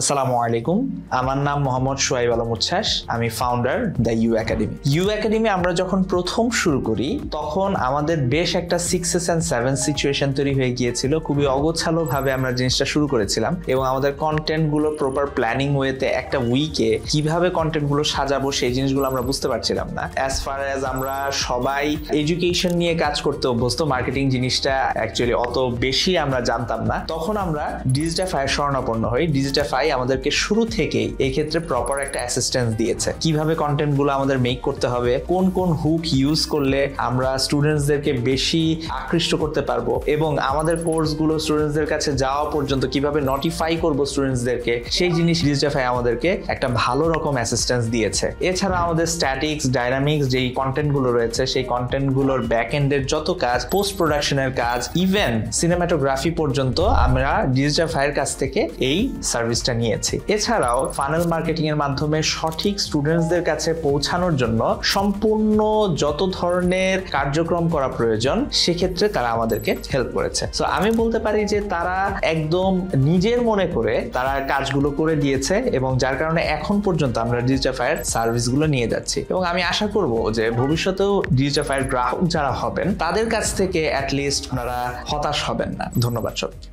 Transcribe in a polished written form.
আসসালামু আলাইকুম, আমার নাম মোহাম্মদ সোহাইব আলম উচ্ছ্বাস। আমি founder the U Academy. U Academy আমরা যখন প্রথম শুরু করি তখন আমাদের বেশ একটা 6s and 7s সিচুয়েশন তৈরি হয়ে গিয়েছিল। খুবই অগোছালো ভাবে আমরা জিনিসটা শুরু করেছিলাম এবং আমাদের কন্টেন্ট গুলো প্রপার প্ল্যানিং ওয়েতে একটা উইকে কিভাবে কন্টেন্ট গুলো সাজাবো সেই জিনিসগুলো আমরা বুঝতে পারছিলাম না। অ্যাজ ফার অ্যাজ আমরা সবাই এডুকেশন নিয়ে কাজ করতে অভ্যস্ত, মার্কেটিং জিনিসটা অ্যাকচুয়ালি অত বেশি আমরা জানতাম না। তখন আমরা ডিজিটাফাইয়ের শরণাপন্ন হই। ডিজিটাফাই আমাদেরকে শুরু থেকেই এই ক্ষেত্রে প্রপার একটা অ্যাসিস্ট্যান্স দিয়েছে, কিভাবে কন্টেন্ট গুলো আমাদের মেক করতে হবে, কোন কোন হুক ইউজ করলে আমরা স্টুডেন্টসদেরকে বেশি আকৃষ্ট করতে পারবো এবং আমাদের কোর্স গুলো স্টুডেন্টসদের কাছে যাওয়া পর্যন্ত কিভাবে নোটিফাই করবো স্টুডেন্টসদেরকে, সেই জিনিস ডিজিটাফাই আমাদেরকে একটা ভালো রকম অ্যাসিস্ট্যান্স দিয়েছে। এছাড়া আমাদের স্ট্যাটিক্স, ডাইনামিক্স যেই কন্টেন্ট গুলো রয়েছে সেই কন্টেন্ট গুলোর ব্যাক এন্ডের যত কাজ, পোস্ট প্রোডাকশনের কাজ, ইভেন সিনেমাটোগ্রাফি পর্যন্ত আমরা ডিজিটাফাইয়ের কাছ থেকে এই সার্ভিসটা নিয়েছি। এছাড়াও ফানেল মার্কেটিং এর মাধ্যমে সঠিক স্টুডেন্টসদের কাছে পৌঁছানোর জন্য সম্পূর্ণ যত ধরনের কার্যক্রম করা প্রয়োজন সেক্ষেত্রে তারা আমাদেরকে হেল্প করেছে। সো আমি বলতে পারি যে তারা একদম নিজের মনে করে তারা কাজগুলো করে দিয়েছে এবং যার কারণে এখন পর্যন্ত আমরা ডিজিটাফাইয়ের সার্ভিসগুলো নিয়ে যাচ্ছি এবং আমি আশা করব যে ভবিষ্যতেও ডিজিটাফাইয়ের গ্রাহক যারা হবেন তাদের কাছ থেকে অ্যাটলিস্ট আপনারা হতাশ হবেন না। ধন্যবাদ সবাইকে।